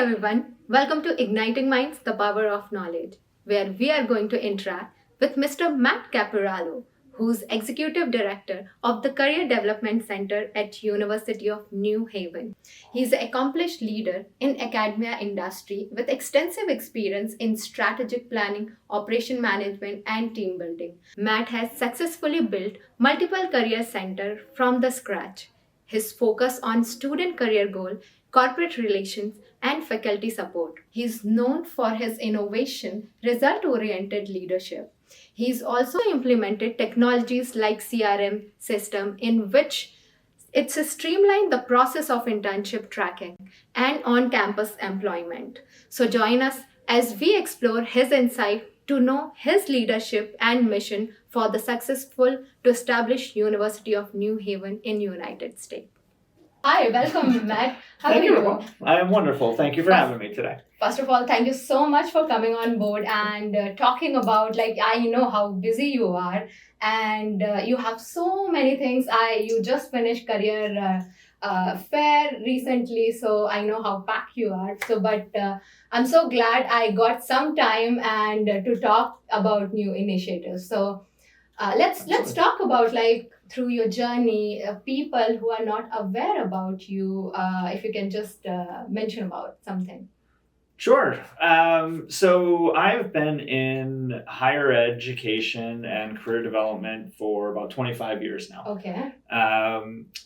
everyone, welcome to Igniting Minds, the Power of Knowledge, where we are going to interact with Mr. Matt Caporale, who's Executive Director of the Career Development Center at University of New Haven. He's an accomplished leader in academia industry with extensive experience in strategic planning, operation management, and team building. Matt has successfully built multiple career centers from the scratch. His focus on student career goal, corporate relations, and faculty support. He's known for his innovation, result-oriented leadership. He's also implemented technologies like CRM system in which it's streamlined the process of internship tracking and on-campus employment. So join us as we explore his insight to know his leadership and mission for the successful to establish University of New Haven in United States. Hi, welcome, Matt. How Thank are you? I am wonderful. Thank you for having me today. First of all, thank you so much for coming on board and talking about, I know how busy you are and you have so many things. You just finished career fair recently, so I know how packed you are. But I'm so glad I got some time and to talk about new initiatives. So let's talk about through your journey, people who are not aware about you. If you can just mention about something. Sure. So I've been in higher education and career development for about 25 years now. Okay.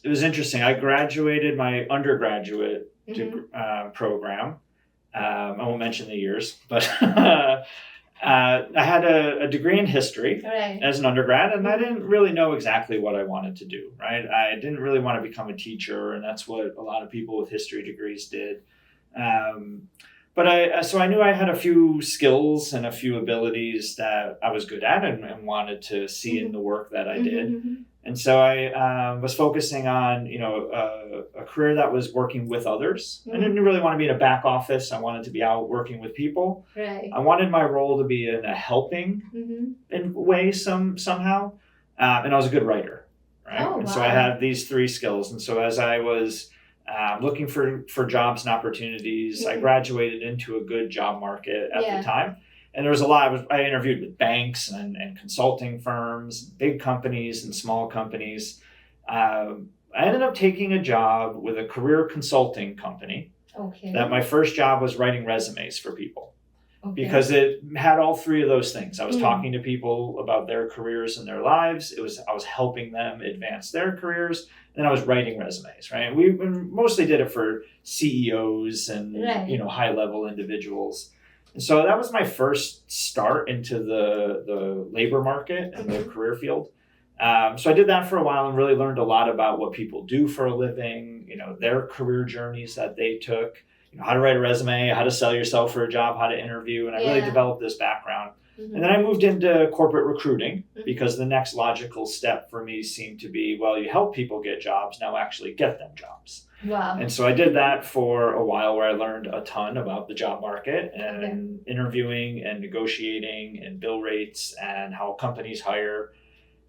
It was interesting. I graduated my undergraduate program. I won't mention the years, but I had a degree in history as an undergrad, and I didn't really know exactly what I wanted to do, right? I didn't really want to become a teacher, and that's what a lot of people with history degrees did. So I knew I had a few skills and a few abilities that I was good at and wanted to see in the work that I did. And so I was focusing on, a career that was working with others. I didn't really want to be in a back office. I wanted to be out working with people. Right. I wanted my role to be in a helping in way somehow. And I was a good writer, right? Oh, and wow. so I had these three skills. And so as I was looking for jobs and opportunities, I graduated into a good job market at the time. And there was a lot. I interviewed with banks and consulting firms, big companies and small companies. I ended up taking a job with a career consulting company. Okay. That my first job was writing resumes for people. Okay. Because it had all three of those things. I was talking to people about their careers and their lives. I was helping them advance their careers. And I was writing resumes, right? We mostly did it for CEOs and high-level individuals. And so that was my first start into the labor market and the career field. So I did that for a while and really learned a lot about what people do for a living, their career journeys that they took, how to write a resume, how to sell yourself for a job, how to interview. And I really developed this background. And then I moved into corporate recruiting because the next logical step for me seemed to be, well, you help people get jobs, now actually get them jobs. Wow. And so I did that for a while where I learned a ton about the job market and interviewing and negotiating and bill rates and how companies hire.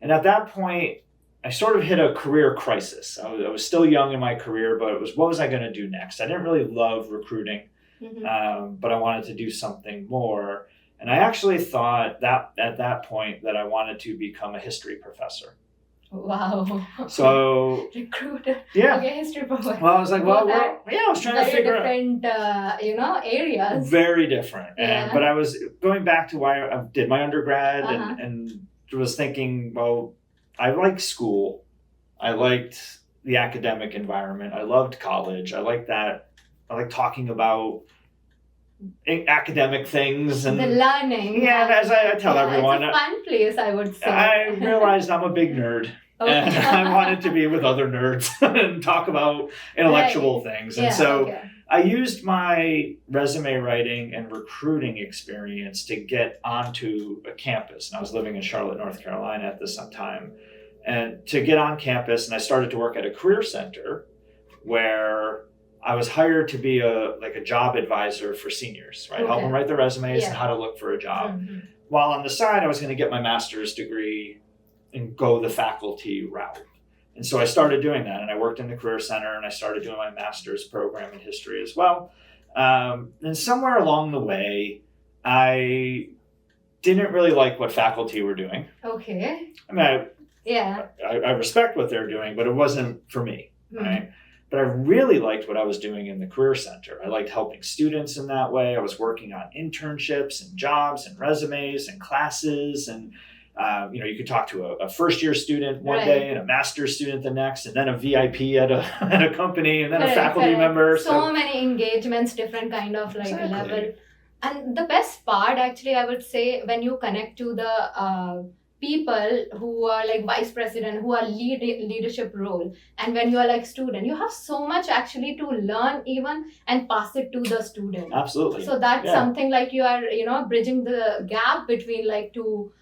And at that point, I sort of hit a career crisis. I was still young in my career, but it was, what was I going to do next? I didn't really love recruiting, but I wanted to do something more. And I actually thought that at that point that I wanted to become a history professor. Wow. So recruiter. Yeah. Okay, history professor. Well, I was like, I was trying to figure out. Very different, areas. Very different. Yeah. But I was going back to why I did my undergrad and was thinking, well, I liked school. I liked the academic environment. I loved college. I liked that. I like talking about academic things and the learning. Yeah, as I tell everyone, it's a fun place, I would say. I realized I'm a big nerd. Okay. And I wanted to be with other nerds and talk about intellectual things. And I used my resume writing and recruiting experience to get onto a campus. And I was living in Charlotte, North Carolina at this time. And to get on campus, and I started to work at a career center where I was hired to be a job advisor for seniors, right? Help them write their resumes and how to look for a job. While on the side, I was going to get my master's degree and go the faculty route. And so I started doing that, and I worked in the career center, and I started doing my master's program in history as well. And somewhere along the way, I didn't really like what faculty were doing. Okay. I mean, Yeah. I respect what they're doing, but it wasn't for me, right? But I really liked what I was doing in the Career Center. I liked helping students in that way. I was working on internships and jobs and resumes and classes. And, you could talk to a first-year student one day and a master's student the next, and then a VIP at a company, and then a faculty member. So many engagements, different kind of level. And the best part, actually, I would say, when you connect to the people who are vice president, who are leadership role, and when you are student, you have so much actually to learn even and pass it to the student. Absolutely. So that's something you are bridging the gap between two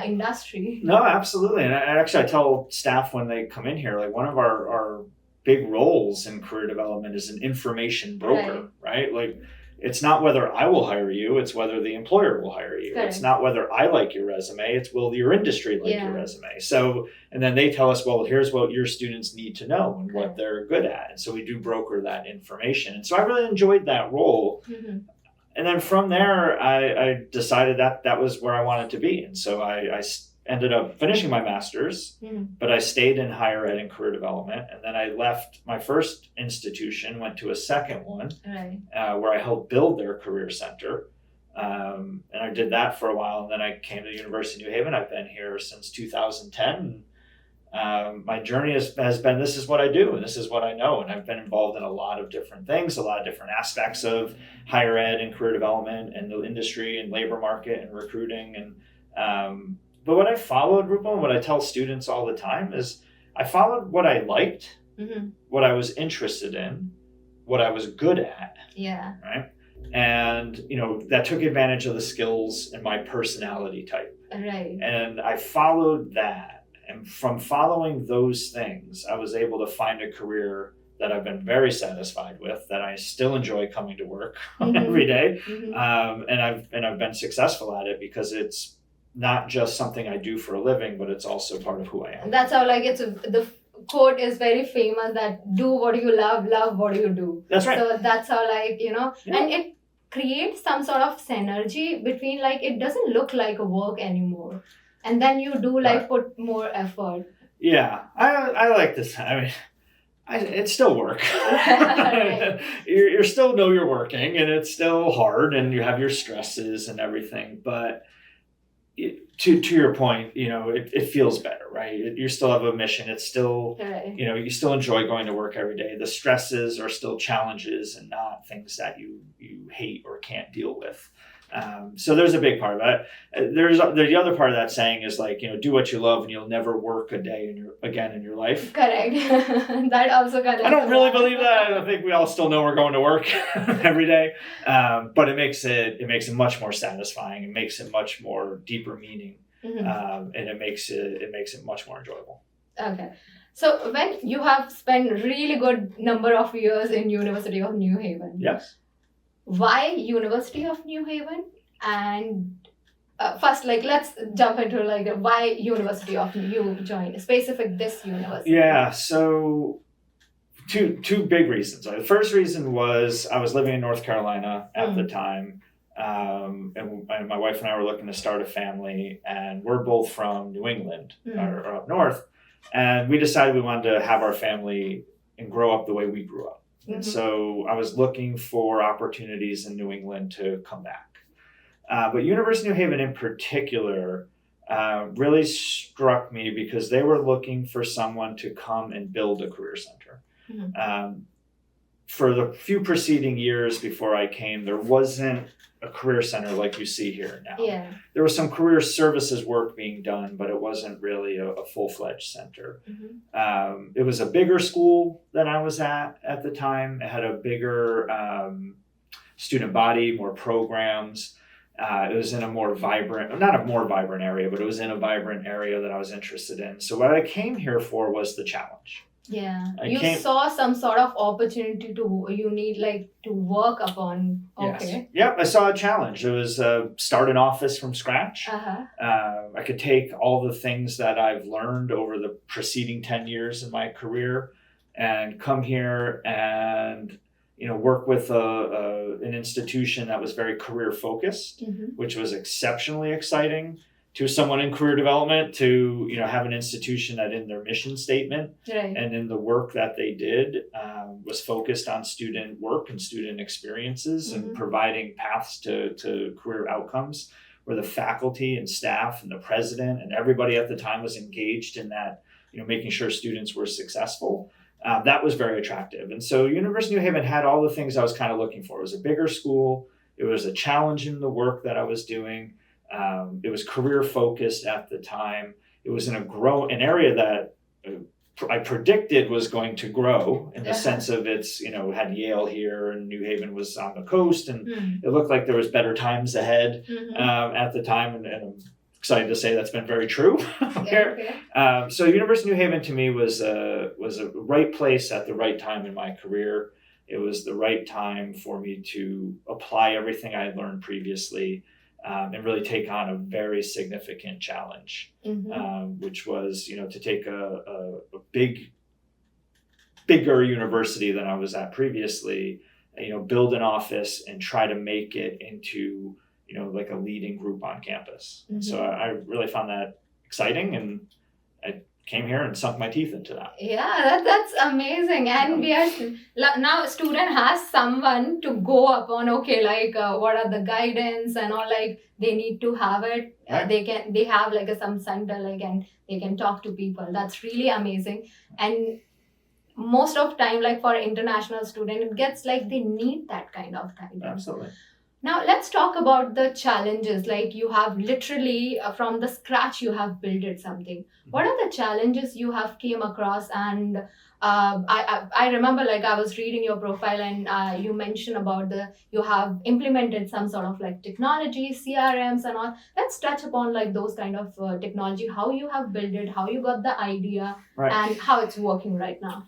industry. No, absolutely. And I tell staff when they come in here, one of our big roles in career development is an information broker, right? It's not whether I will hire you, it's whether the employer will hire you. Correct. It's not whether I like your resume, it's will your industry like your resume. So, and then they tell us, well, here's what your students need to know and what they're good at. And so we do broker that information. And so I really enjoyed that role. Mm-hmm. And then from there, I decided that was where I wanted to be. And so I ended up finishing my master's, but I stayed in higher ed and career development. And then I left my first institution, went to a second one, where I helped build their career center. And I did that for a while. And then I came to the University of New Haven. I've been here since 2010. My journey has been, this is what I do and this is what I know. And I've been involved in a lot of different things, a lot of different aspects of higher ed and career development and the industry and labor market and recruiting. And but what I followed, Rupal, and what I tell students all the time is I followed what I liked, what I was interested in, what I was good at. Yeah. Right. And, that took advantage of the skills and my personality type. Right. And I followed that. And from following those things, I was able to find a career that I've been very satisfied with, that I still enjoy coming to work every day. And I've been successful at it because it's not just something I do for a living, but it's also part of who I am. That's how the quote is very famous, that do what you love what you do. That's right. So that's how and it creates some sort of synergy between it doesn't look like a work anymore. And then you do put more effort. Yeah, I like this. I mean, it's still work. Right. You still know you're working, and it's still hard, and you have your stresses and everything, but to your point, it feels better, right? You still have a mission. It's still, you still enjoy going to work every day. The stresses are still challenges and not things that you hate or can't deal with. So there's a big part of it. There's the other part of that saying is do what you love and you'll never work a day again in your life. Correct. That also connects. I don't really believe that. I think we all still know we're going to work every day. But it makes it much more satisfying. It makes it much more deeper meaning. And it makes it much more enjoyable. Okay. So when you have spent really good number of years in University of New Haven. Yes. Why University of New Haven? And first, let's jump into why University of you joined, specific this university. Yeah, so two big reasons. The first reason was I was living in North Carolina at the time, and my wife and I were looking to start a family, and we're both from New England or up north, and we decided we wanted to have our family and grow up the way we grew up. And so I was looking for opportunities in New England to come back. But University of New Haven in particular really struck me because they were looking for someone to come and build a career center. For the few preceding years before I came, there wasn't a career center like you see here now. Yeah. There was some career services work being done, but it wasn't really a full-fledged center. It was a bigger school than I was at the time. It had a bigger student body, more programs. It was in not a more vibrant area, but it was in a vibrant area that I was interested in. So what I came here for was the challenge. Yeah, saw some sort of opportunity to work upon. Okay. Yes. Yep, I saw a challenge. It was start an office from scratch. I could take all the things that I've learned over the preceding 10 years in my career and come here and work with an institution that was very career focused, which was exceptionally exciting to someone in career development, to have an institution that in their mission statement and in the work that they did was focused on student work and student experiences and providing paths to career outcomes, where the faculty and staff and the president and everybody at the time was engaged in that, making sure students were successful. That was very attractive. And so University of New Haven had all the things I was kind of looking for. It was a bigger school. It was a challenge in the work that I was doing. It was career focused at the time. It was in an area that I predicted was going to grow in the sense of it's, had Yale here and New Haven was on the coast, and it looked like there was better times ahead at the time. And I'm excited to say that's been very true here. So University of New Haven to me was a right place at the right time in my career. It was the right time for me to apply everything I had learned previously and really take on a very significant challenge, which was, to take a bigger university than I was at previously, build an office and try to make it into, like a leading group on campus. So I really found that exciting, and I came here and sunk my teeth into that. Yeah, that's amazing. And we are now a student has someone to go upon. Okay, like what are the guidance and all, like they need to have it. They have like some center, like, and they can talk to people. That's really amazing. And most of time, like for international student, it gets like they need that kind of guidance. Absolutely. Now let's talk about the challenges. Like you have literally from the scratch, you have built it something. What are the challenges you have came across? And I remember, like I was reading your profile, and you mentioned about you have implemented some sort of like technology, CRMs and all. Let's touch upon like those kind of technology, how you have built it, how you got the idea, and how it's working right now.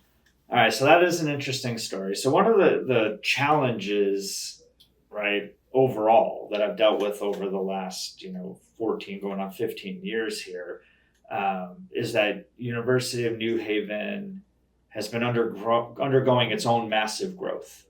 All right, so that is an interesting story. So one of the challenges, overall that I've dealt with over the last, 14 going on 15 years here, is that University of New Haven has been undergoing its own massive growth.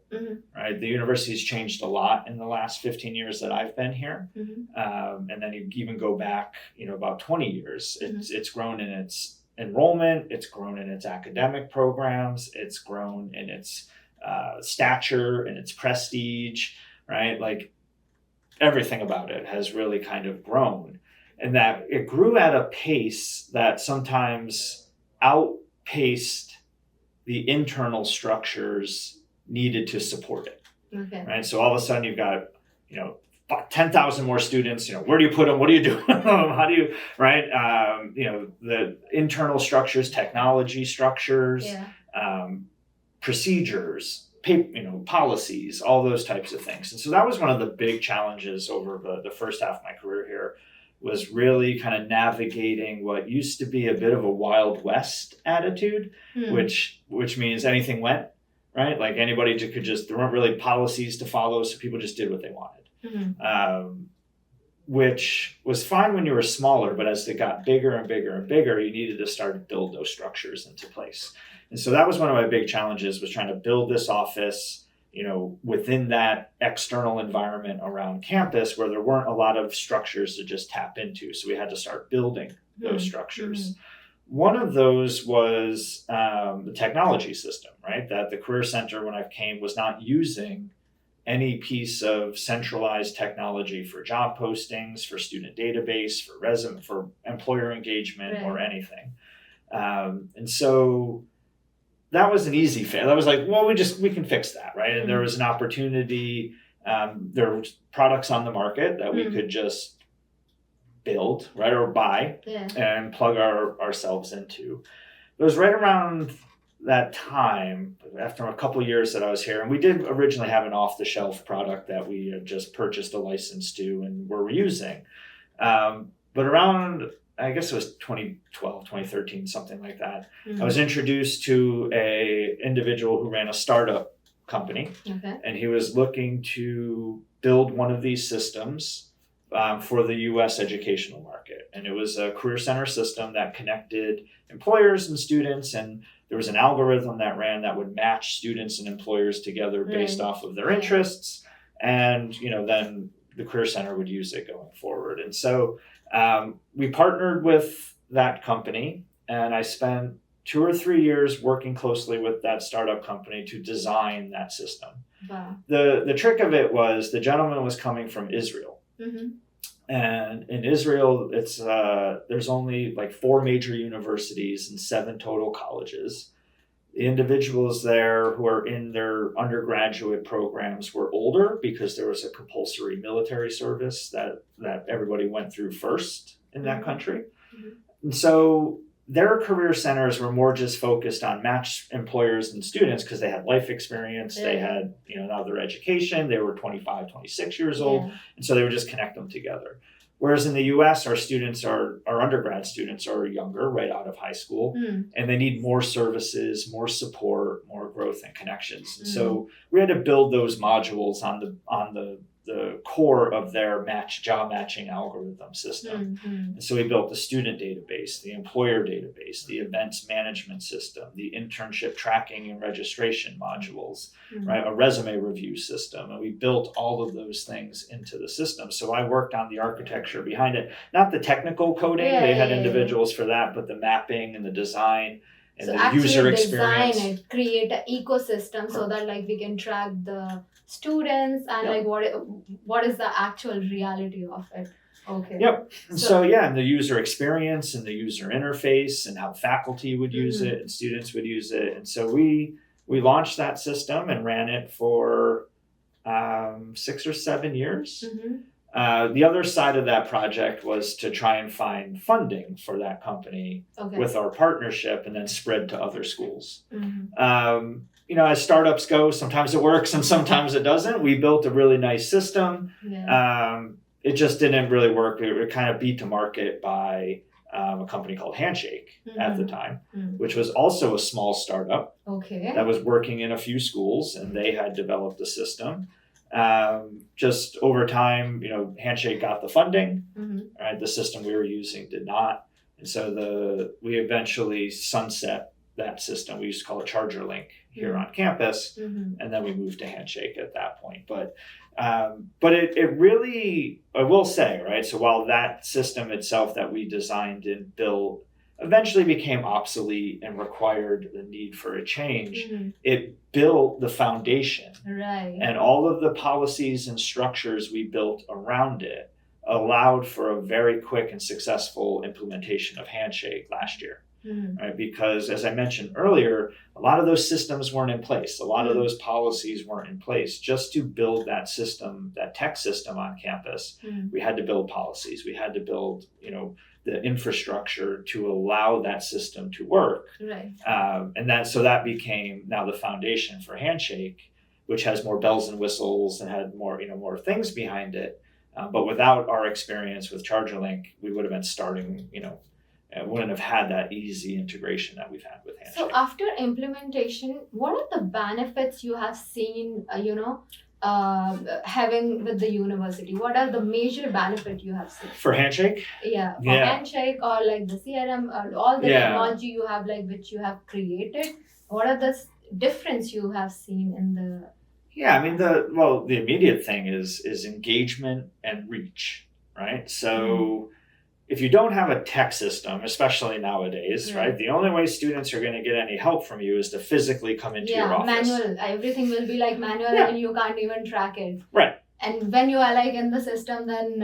Right, the university's changed a lot in the last 15 years that I've been here, and then you even go back, about 20 years. It's grown in its enrollment, it's grown in its academic programs, it's grown in its stature and its prestige. Right, like everything about it has really kind of grown, and that it grew at a pace that sometimes outpaced the internal structures needed to support it. Right, so all of a sudden you've got 10,000 more students. Where do you put them? What do you do? How do you the internal structures, technology structures, procedures, policies, all those types of things. And so that was one of the big challenges over the first half of my career here, was really kind of navigating what used to be a bit of a Wild West attitude, which means anything went, right? Like anybody there weren't really policies to follow, so people just did what they wanted. Which was fine when you were smaller, but as it got bigger and bigger and bigger, you needed to start to build those structures into place. And so that was one of my big challenges, was trying to build this office, within that external environment around campus where there weren't a lot of structures to just tap into. So we had to start building those structures. One of those was the technology system, right? That the Career Center, when I came, was not using any piece of centralized technology for job postings, for student database, for employer engagement, or anything. And so that was an easy fix. I was like, well, we can fix that, right? And there was an opportunity. There were products on the market that we could just build, right, or buy and plug ourselves into. It was right around that time, after a couple of years that I was here, and we did originally have an off-the-shelf product that we had just purchased a license to and were using. But around, I guess it was 2012, 2013, something like that, I was introduced to a individual who ran a startup company, and he was looking to build one of these systems for the U.S. educational market. And it was a career center system that connected employers and students, and there was an algorithm that ran that would match students and employers together based off of their interests. And, then the career center would use it going forward. And so we partnered with that company, and I spent 2 or 3 years working closely with that startup company to design that system. Wow. The trick of it was the gentleman was coming from Israel. Mm-hmm. And in Israel, it's there's only like 4 major universities and 7 total colleges. The individuals there who are in their undergraduate programs were older because there was a compulsory military service that everybody went through first in that country. Mm-hmm. And so their career centers were more just focused on match employers and students because they had life experience. Yeah. They had, now their education. They were 25, 26 years old. And so they would just connect them together. Whereas in the US, our students our undergrad students are younger, right out of high school, and they need more services, more support, more growth and connections. And so we had to build those modules on the core of their job matching algorithm system. And so we built the student database, the employer database, the events management system, the internship tracking and registration modules, right? A resume review system. And we built all of those things into the system. So I worked on the architecture behind it, not the technical coding. They had individuals for that, but the mapping and the design and the user experience. Design it, create an ecosystem so that we can track the students and what is the actual reality of it. Okay. Yep. So and the user experience and the user interface and how faculty would use it and students would use it. And so we launched that system and ran it for 6 or 7 years. The other side of that project was to try and find funding for that company with our partnership and then spread to other schools. As startups go, sometimes it works and sometimes it doesn't. We built a really nice system. It just didn't really work. We were kind of beat to market by a company called Handshake at the time, which was also a small startup that was working in a few schools, and they had developed a system. Just over time, Handshake got the funding, right? The system we were using did not. And so we eventually sunset that system. We used to call it ChargerLink here on campus. And then we moved to Handshake at that point. But it really, I will say, right? So while that system itself that we designed and built eventually became obsolete and required the need for a change, it built the foundation. Right. And all of the policies and structures we built around it allowed for a very quick and successful implementation of Handshake last year. Right? Because as I mentioned earlier, a lot of those systems weren't in place. A lot of those policies weren't in place. Just to build that system, that tech system on campus, we had to build policies. We had to build, the infrastructure to allow that system to work. Right. And that became now the foundation for Handshake, which has more bells and whistles and had more, more things behind it. But without our experience with ChargerLink, we would have been starting, wouldn't have had that easy integration that we've had with Handshake. So after implementation, what are the benefits you have seen, having with the university? What are the major benefits you have seen? For Handshake? Yeah, for Handshake or the CRM, or all the technology you have, which you have created. What are the difference you have seen in the... Yeah, I mean, the immediate thing is engagement and reach, right? So if you don't have a tech system, especially nowadays, right, the only way students are going to get any help from you is to physically come into your office. Manual. Everything will be manual and you can't even track it. Right. And when you are in the system, then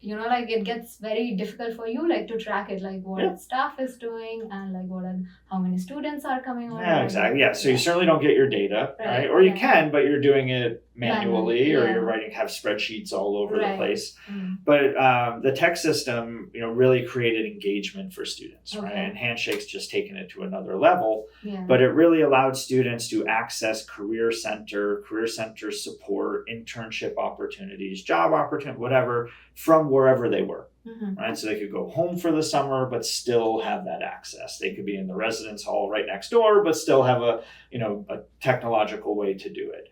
it gets very difficult for you to track it, what staff is doing and how many students are coming on. Yeah, exactly. Yeah, so you certainly don't get your data, right? Or you can, but you're doing it manually, or you're have spreadsheets all over the place. But the tech system, really created engagement for students, right? And Handshake's just taken it to another level. But it really allowed students to access career center support, internship opportunities, job opportunities, whatever, from wherever they were. right? So they could go home for the summer, but still have that access. They could be in the residence hall right next door, but still have a technological way to do it.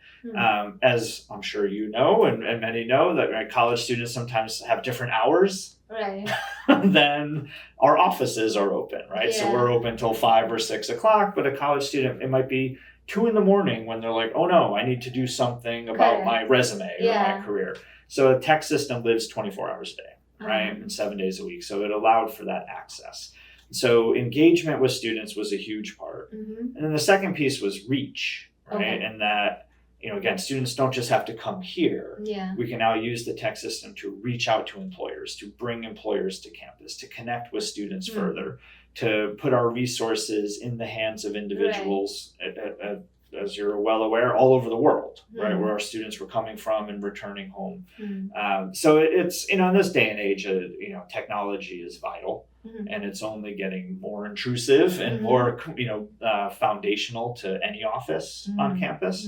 As I'm sure you know, and many know, that college students sometimes have different hours Right. than our offices are open, right? So Yeah. we're open till 5 or 6 o'clock, but a college student, it might be 2 a.m. when they're like, oh no, I need to do something about my resume or my career. So a tech system lives 24 hours a day, right? And 7 days a week. So it allowed for that access. So engagement with students was a huge part. And then the second piece was reach, right? And that, again, students don't just have to come here. Yeah. We can now use the tech system to reach out to employers, to bring employers to campus, to connect with students further, to put our resources in the hands of individuals, as you're well aware, all over the world, right, where our students were coming from and returning home. So it's, in this day and age, technology is vital. And it's only getting more intrusive and more, foundational to any office on campus.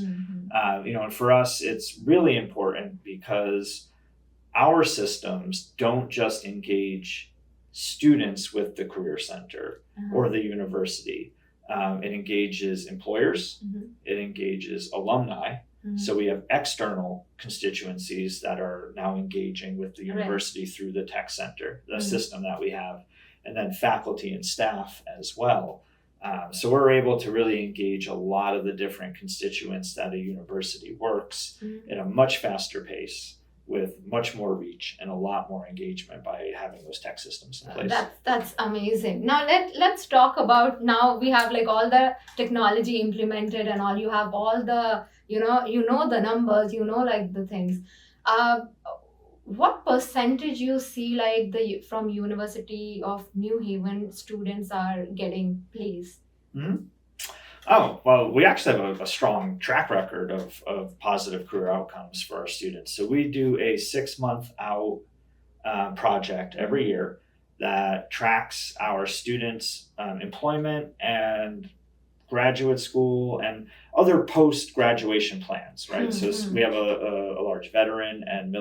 And for us, it's really important because our systems don't just engage students with the Career Center or the university. It engages employers. It engages alumni. So we have external constituencies that are now engaging with the university through the tech center, the system that we have, and then faculty and staff as well. So we're able to really engage a lot of the different constituents that a university works at a much faster pace, with much more reach and a lot more engagement by having those tech systems in place. That's amazing. Now let's talk about, now we have like all the technology implemented and all, you have all the, the numbers, like the things. What percentage you see like from University of New Haven students are getting placed? Oh, well, we actually have a strong track record of positive career outcomes for our students. So we do a 6-month out project every year that tracks our students' employment and graduate school and other post-graduation plans, right? So we have a large veteran and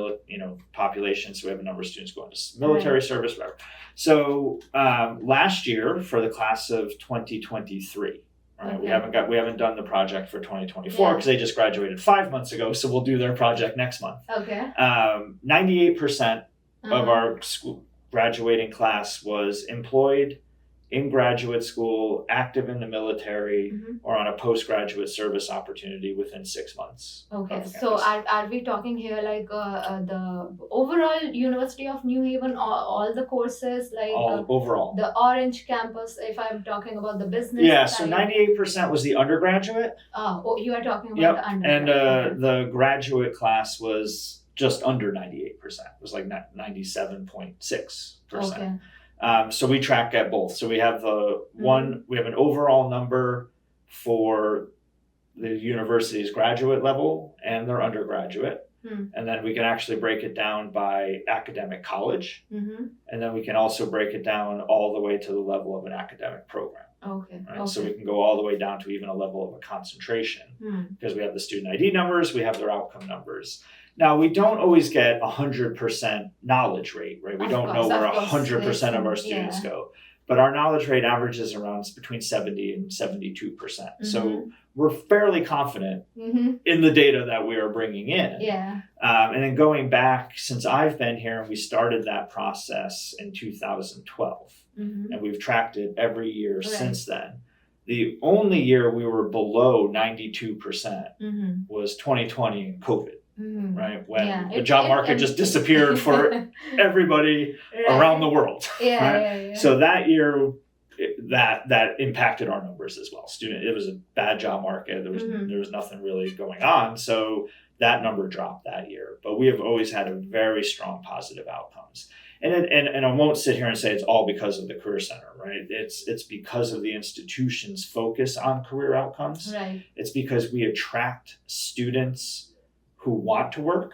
population, so we have a number of students going to military service, whatever. So last year, for the class of 2023, right? We haven't done the project for 2024 because they just graduated 5 months ago, so we'll do their project next month. 98% of our school graduating class was employed in graduate school, active in the military, or on a postgraduate service opportunity within 6 months. So are we talking here like the overall University of New Haven, all the courses, like overall, the Orange campus, if I'm talking about the business so 98% was the undergraduate. You are talking about the undergraduate. And the graduate class was just under 98%. It was like 97.6%. So we track at both. So we have we have an overall number for the university's graduate level and their undergraduate. And then we can actually break it down by academic college. And then we can also break it down all the way to the level of an academic program. So we can go all the way down to even a level of a concentration, because we have the student ID numbers, we have their outcome numbers. Now, we don't always get 100% knowledge rate, right? We don't know where 100% of our students go. But our knowledge rate averages around between 70 and 72%. So we're fairly confident in the data that we are bringing in. And then going back, since I've been here, and we started that process in 2012, and we've tracked it every year since then. The only year we were below 92% was 2020 and COVID. Right, when the job market just disappeared for everybody around the world. So that year, that impacted our numbers as well. It was a bad job market. There was nothing really going on, so that number dropped that year. But we have always had a very strong positive outcomes. And I won't sit here and say it's all because of the Career Center, right? It's because of the institution's focus on career outcomes. It's because we attract students who want to work,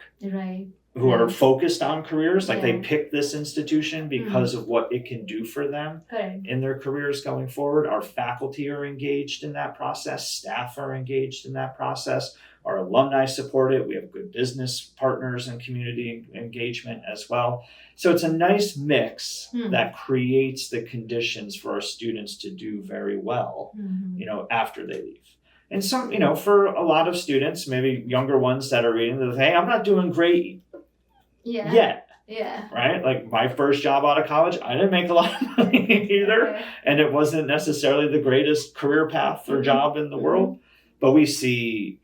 who are focused on careers. Like they Yeah. pick this institution because of what it can do for them Correct. in their careers going forward. Our faculty are engaged in that process. Staff are engaged in that process. Our alumni support it. We have good business partners and community engagement as well. So it's a nice mix that creates the conditions for our students to do very well, after they leave. And some, for a lot of students, maybe younger ones that are reading, they'll say, hey, I'm not doing great yet. Yeah. Right? Like my first job out of college, I didn't make a lot of money either. Okay. And it wasn't necessarily the greatest career path or job in the world. But we see,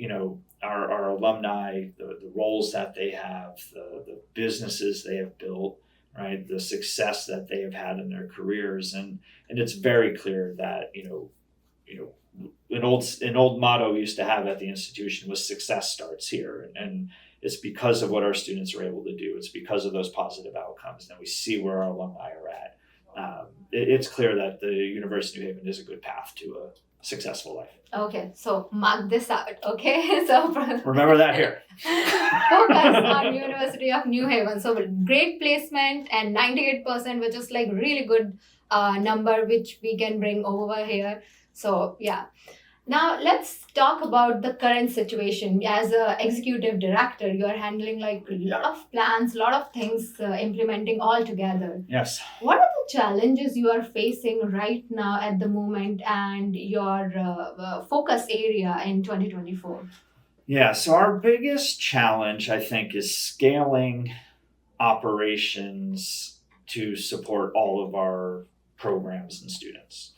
our alumni, the roles that they have, the businesses they have built, right? The success that they have had in their careers. And it's very clear that, an old motto we used to have at the institution was success starts here. And it's because of what our students are able to do. It's because of those positive outcomes. And we see where our alumni are at. It's clear that the University of New Haven is a good path to a successful life. Okay, so mark this out, okay? So remember that here. Focus on University of New Haven. So great placement and 98%, which is like really good number which we can bring over here. So yeah. Now let's talk about the current situation. As an executive director, you are handling like a lot of plans, a lot of things, implementing all together. Yes. What are the challenges you are facing right now at the moment and your focus area in 2024? Yeah, so our biggest challenge, I think, is scaling operations to support all of our programs and students.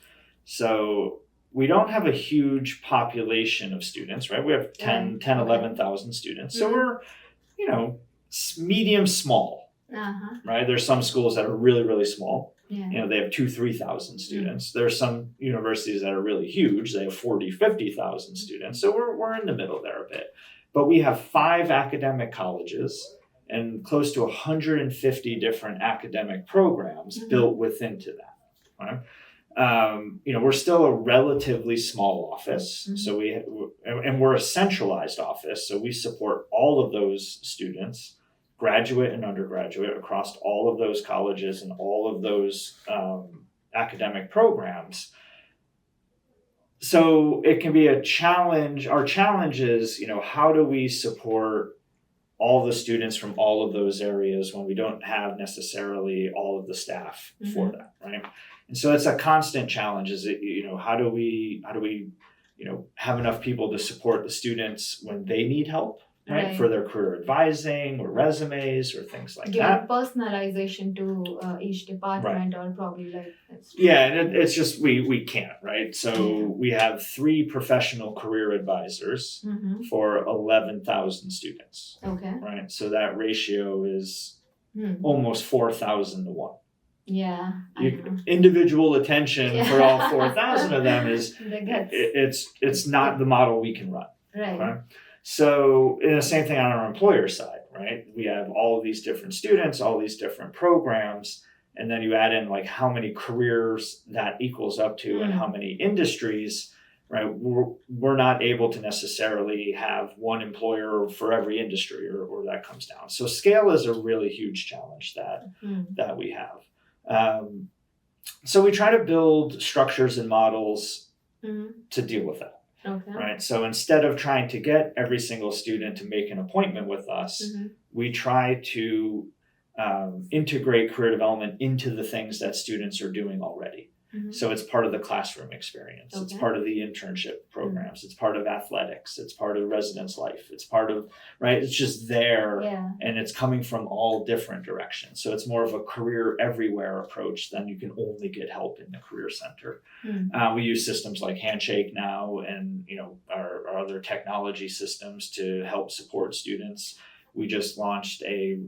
So we don't have a huge population of students, right? We have 11,000 students. So we're, medium small, right? There's some schools that are really, really small. Yeah. They have 2,000-3,000 students. There's some universities that are really huge. They have 40,000-50,000 students. So we're in the middle there a bit. But we have 5 academic colleges and close to 150 different academic programs built within to that, right? We're still a relatively small office, so we're a centralized office, so we support all of those students, graduate and undergraduate, across all of those colleges and all of those academic programs. So it can be a challenge. Our challenge is, how do we support all the students from all of those areas when we don't have necessarily all of the staff for that, right? And so it's a constant challenge. Is it, how do we have enough people to support the students when they need help, right? For their career advising or resumes or things like that. Personalization to each department, or probably like. Yeah, and it's just we can't, right? So we have 3 professional career advisors for 11,000 students. Okay. Right. So that ratio is almost 4,000 to 1. Yeah. Individual attention for all 4,000 of them is it's not the model we can run. Right. So the same thing on our employer side, right? We have all of these different students, all these different programs, and then you add in like how many careers that equals up to and how many industries, right? We're not able to necessarily have one employer for every industry or that comes down. So scale is a really huge challenge that we have. So we try to build structures and models to deal with that. Okay. Right. So instead of trying to get every single student to make an appointment with us, we try to integrate career development into the things that students are doing already. So it's part of the classroom experience. It's part of the internship programs. It's part of athletics. It's part of residence life. It's part of, right? It's just there and it's coming from all different directions. So it's more of a career everywhere approach than you can only get help in the career center. We use systems like Handshake now and, our other technology systems to help support students. We just launched a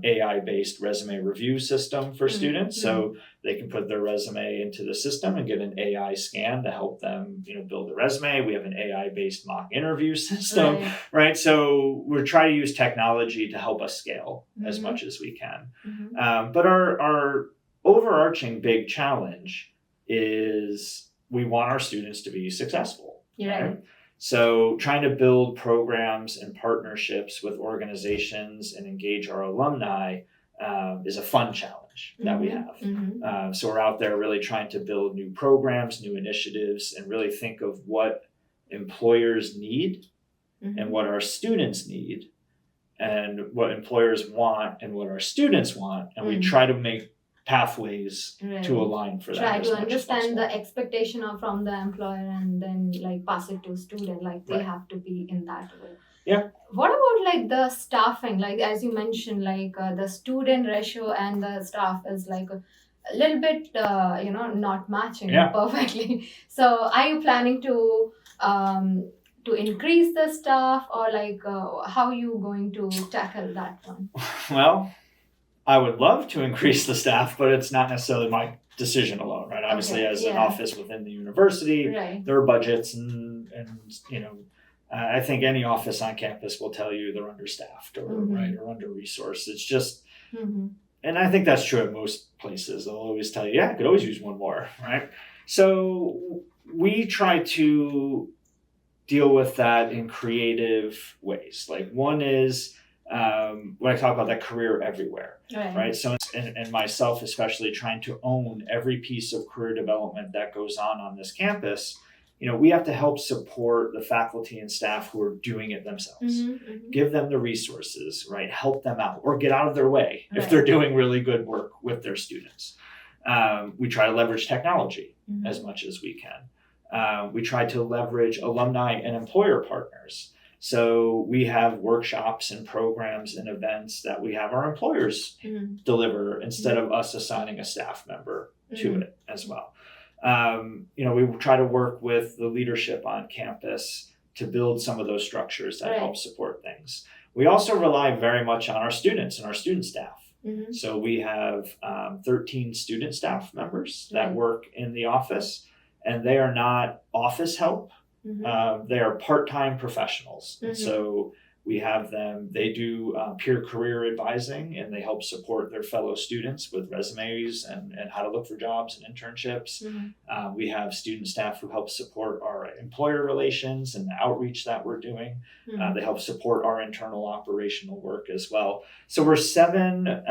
AI-based resume review system for students, so they can put their resume into the system and get an AI scan to help them, build a resume. We have an AI-based mock interview system, right? So we're trying to use technology to help us scale as much as we can. But our overarching big challenge is we want our students to be successful. Right? So trying to build programs and partnerships with organizations and engage our alumni is a fun challenge that we have. So we're out there really trying to build new programs, new initiatives, and really think of what employers need and what our students need and what employers want and what our students want. And we try to make pathways to align for that. Try as to much as understand possible. the expectation from the employer and then like pass it to student. Like they Right. have to be in that way. Yeah. What about like the staffing? Like as you mentioned, like the student ratio and the staff is like a little bit, not matching perfectly. So are you planning to increase the staff or like how are you going to tackle that one? Well, I would love to increase the staff, but it's not necessarily my decision alone, right? Obviously, as an office within the university, there are budgets and I think any office on campus will tell you they're understaffed or or under-resourced. It's just, and I think that's true at most places. They'll always tell you, I could always use one more, right? So we try to deal with that in creative ways. Like one is when I talk about that career everywhere, right? So, and myself especially trying to own every piece of career development that goes on this campus. We have to help support the faculty and staff who are doing it themselves. Give them the resources, right? Help them out or get out of their way if they're doing really good work with their students. We try to leverage technology as much as we can. We try to leverage alumni and employer partners. So we have workshops and programs and events that we have our employers deliver instead of us assigning a staff member to it as well. We try to work with the leadership on campus to build some of those structures that help support things. We also rely very much on our students and our student staff. So we have 13 student staff members that work in the office, and they are not office help. They are part-time professionals. And so we have them, they do peer career advising, and they help support their fellow students with resumes and how to look for jobs and internships. We have student staff who help support our employer relations and the outreach that we're doing. They help support our internal operational work as well. So we're 7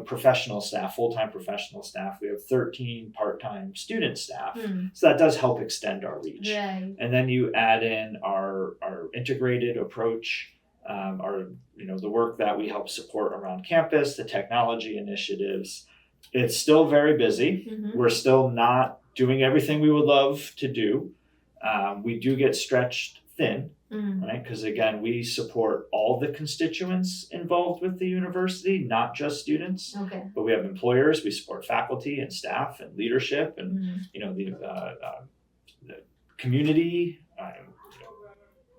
professional staff, full-time professional staff. We have 13 part-time student staff. So that does help extend our reach. And then you add in our integrated approach, the work that we help support around campus, the technology initiatives. It's still very busy. We're still not doing everything we would love to do. We do get stretched thin, right? Because again, we support all the constituents involved with the university, not just students. But we have employers, we support faculty and staff and leadership and the community.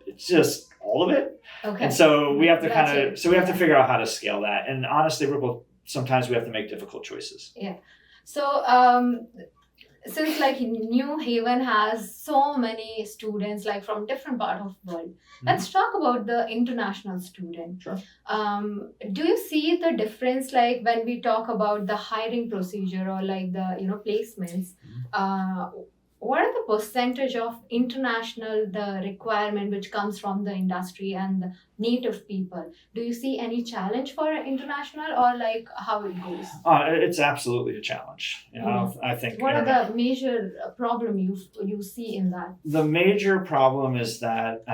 It's just all of it. And so we have to to figure out how to scale that. And honestly, sometimes we have to make difficult choices. So since like New Haven has so many students like from different part of the world, let's talk about the international student. Sure. Do you see the difference like when we talk about the hiring procedure or like the placements? What are the percentage of the requirement which comes from the industry and the native people? Do you see any challenge for international or like how it goes? It's absolutely a challenge. I think. What are the major problem you see in that? The major problem is that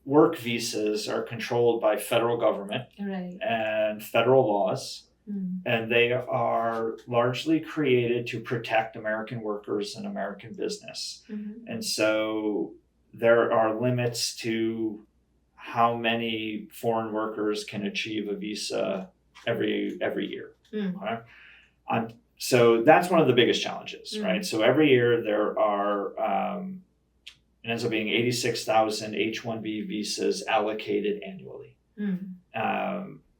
work visas are controlled by federal government and federal laws. And they are largely created to protect American workers and American business. And so there are limits to how many foreign workers can achieve a visa every year. So that's one of the biggest challenges, right? So every year there are, it ends up being 86,000 H-1B visas allocated annually.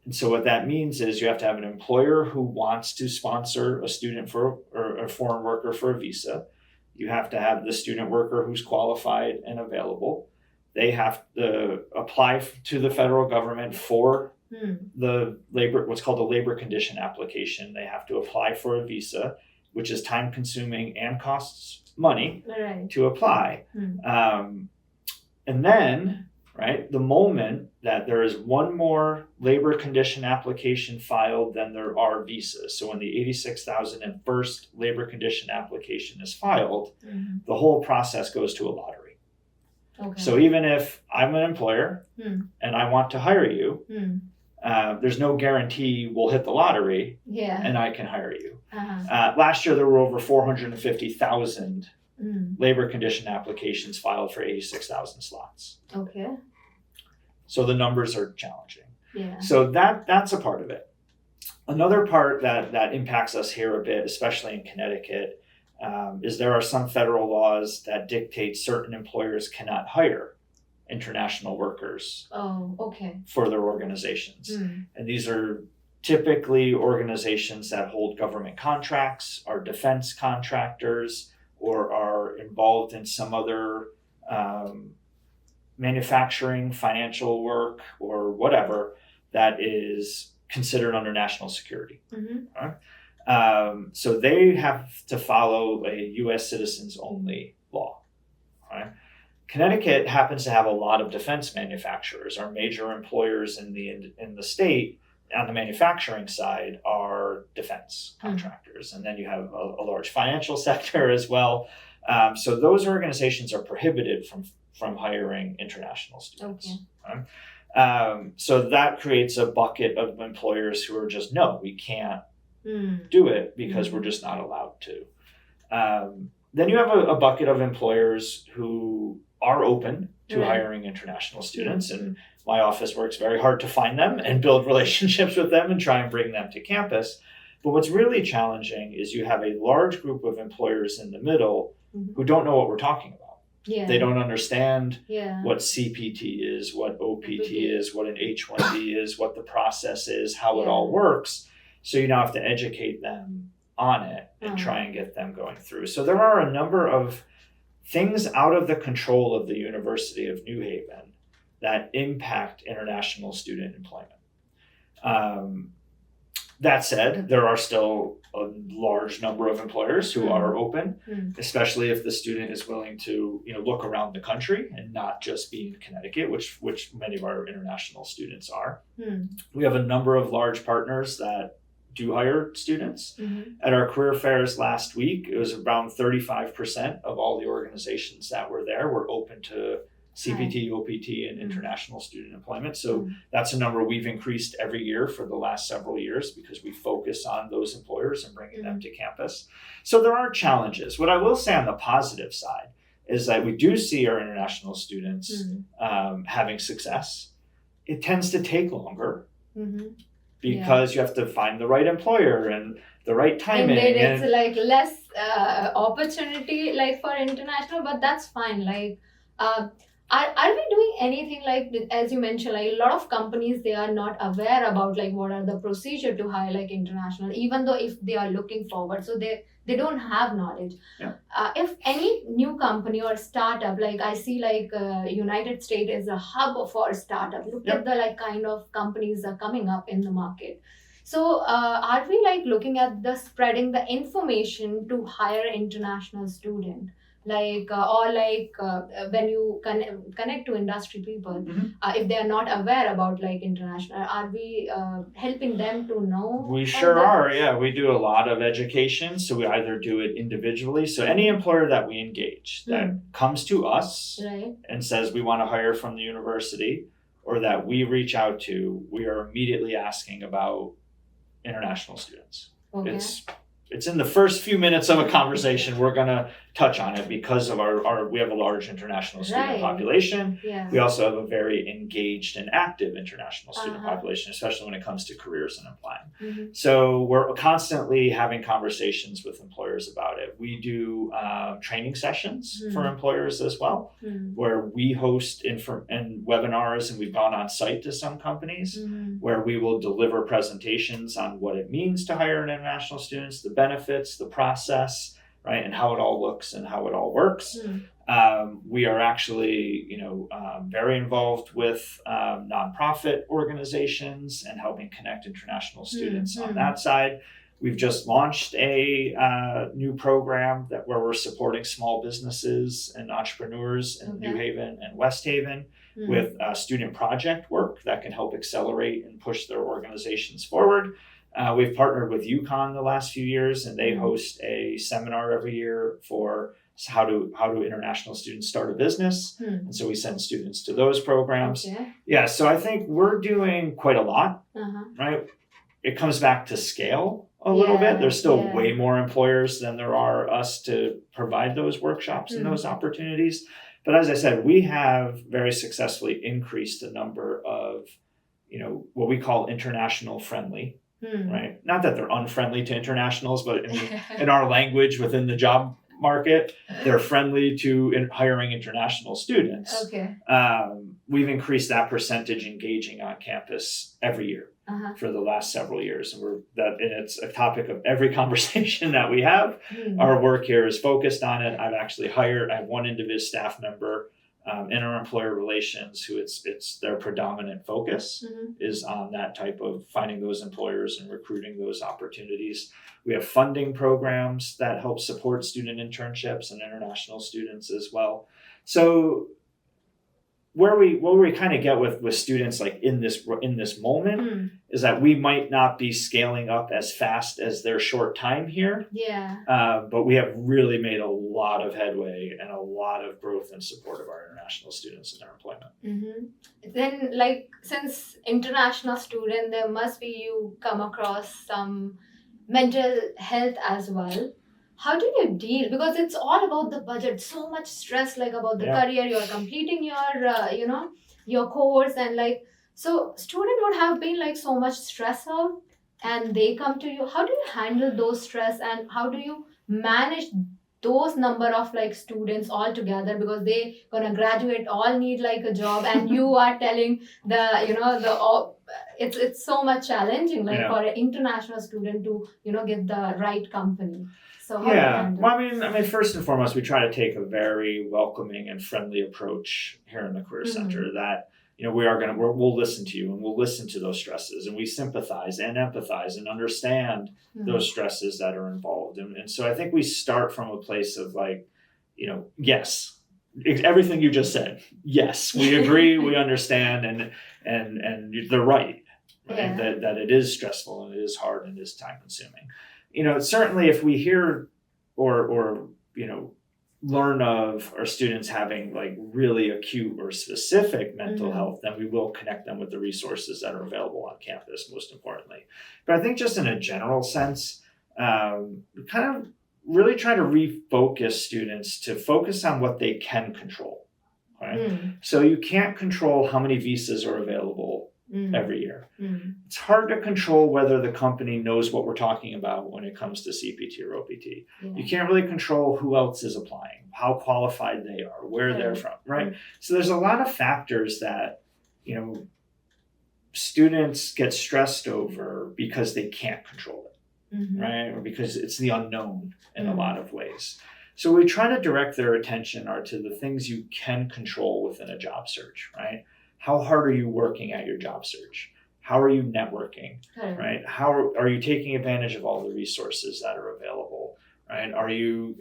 And so what that means is you have to have an employer who wants to sponsor a student or a foreign worker for a visa. You have to have the student worker who's qualified and available. They have to apply to the federal government for the what's called the labor condition application. They have to apply for a visa, which is time consuming and costs money to apply. And then, right, the moment that there is one more labor condition application filed than there are visas. So when the 86,001st labor condition application is filed, the whole process goes to a lottery. Okay. So even if I'm an employer and I want to hire you, there's no guarantee we'll hit the lottery and I can hire you. Last year, there were over 450,000 labor condition applications filed for 86,000 slots. Okay. So the numbers are challenging. Yeah. So that's a part of it. Another part that impacts us here a bit, especially in Connecticut, is there are some federal laws that dictate certain employers cannot hire international workers for their organizations. And these are typically organizations that hold government contracts, are defense contractors, or are involved in some other manufacturing, financial work, or whatever that is considered under national security. Right? So they have to follow a U.S. citizens only law. Right? Connecticut happens to have a lot of defense manufacturers. Our major employers in the state on the manufacturing side are defense contractors. And then you have a large financial sector as well. So those organizations are prohibited from hiring international students. Okay. So that creates a bucket of employers who are just, no, we can't do it because we're just not allowed to. Then you have a bucket of employers who are open to hiring international students, and my office works very hard to find them and build relationships with them and try and bring them to campus. But what's really challenging is you have a large group of employers in the middle who don't know what we're talking about. Yeah. They don't understand what CPT is, what OPT is, what an H-1B is, what the process is, how it all works. So you now have to educate them on it and try and get them going through. So there are a number of things out of the control of the University of New Haven that impact international student employment. That said, there are still a large number of employers who are open, especially if the student is willing to, look around the country and not just be in Connecticut, which many of our international students are. We have a number of large partners that do hire students. At our career fairs last week, it was around 35% of all the organizations that were there were open to CPT, OPT, and international student employment. So that's a number we've increased every year for the last several years because we focus on those employers and bringing them to campus. So there are challenges. What I will say on the positive side is that we do see our international students having success. It tends to take longer. Because you have to find the right employer and the right timing. And then it's like less opportunity like for international, but that's fine. Like, are we doing anything like, as you mentioned, like a lot of companies, they are not aware about like what are the procedure to hire like international, even though if they are looking forward, so they don't have knowledge. If any new company or startup, like I see like United States is a hub for startup. Look at the like kind of companies are coming up in the market. So are we like looking at the spreading the information to hire international student? Like or like when you connect to industry people, if they are not aware about like international, are we helping them to know? We sure are. Yeah, we do a lot of education. So we either do it individually. So any employer that we engage that comes to us and says we want to hire from the university, or that we reach out to, we are immediately asking about international students. Okay. It's in the first few minutes of a conversation, we're going to touch on it because of our we have a large international student population. We also have a very engaged and active international student population, especially when it comes to careers and applying. So we're constantly having conversations with employers about it. We do training sessions for employers as well, where we host and webinars, and we've gone on site to some companies where we will deliver presentations on what it means to hire international students, the benefits, the process, right, and how it all looks and how it all works. We are actually, very involved with nonprofit organizations and helping connect international students on that side. We've just launched a new program where we're supporting small businesses and entrepreneurs in New Haven and West Haven with student project work that can help accelerate and push their organizations forward. We've partnered with UConn the last few years, and they host a seminar every year for how do international students start a business. And so we send students to those programs. Yeah, so I think we're doing quite a lot, right? It comes back to scale a little bit. There's still way more employers than there are us to provide those workshops and those opportunities. But as I said, we have very successfully increased the number of, what we call international friendly, right? Not that they're unfriendly to internationals, but in our language within the job market, they're friendly to hiring international students. We've increased that percentage engaging on campus every year for the last several years, and it's a topic of every conversation that we have. Our work here is focused on it. I have one individual staff member in our employer relations who it's their predominant focus is on that type of finding those employers and recruiting those opportunities. We have funding programs that help support student internships and international students as well. So what we kind of get with students like in this moment is that we might not be scaling up as fast as their short time here. But we have really made a lot of headway and a lot of growth and support of our international students in their employment. Then, since international student, there must be you come across some mental health as well. How do you deal? Because it's all about the budget. So much stress, about the career. You're completing your, your course, and so student would have been so much stress out, and they come to you. How do you handle those stress, and how do you manage those number of students all together, because they gonna graduate, all need a job, and you are telling it's so much challenging for an international student to get the right company. So how do you handle? Well, I mean, first and foremost, we try to take a very welcoming and friendly approach here in the Career Center. That we'll listen to you, and we'll listen to those stresses, and we sympathize and empathize and understand those stresses that are involved. And so I think we start from a place of yes, everything you just said. Yes, we agree, we understand, and they're right. That it is stressful and it is hard and it is time consuming. Certainly if we hear or learn of our students having really acute or specific mental health, then we will connect them with the resources that are available on campus, most importantly. But I think just in a general sense, we kind of really try to refocus students to focus on what they can control. Right? So you can't control how many visas are available every year. It's hard to control whether the company knows what we're talking about when it comes to CPT or OPT. You can't really control who else is applying, how qualified they are, where they're from, right? So there's a lot of factors that, students get stressed over because they can't control it, right? Or because it's the unknown in a lot of ways. So we try to direct their attention to the things you can control within a job search, right? How hard are you working at your job search? How are you networking, right? How are you taking advantage of all the resources that are available, right? Are you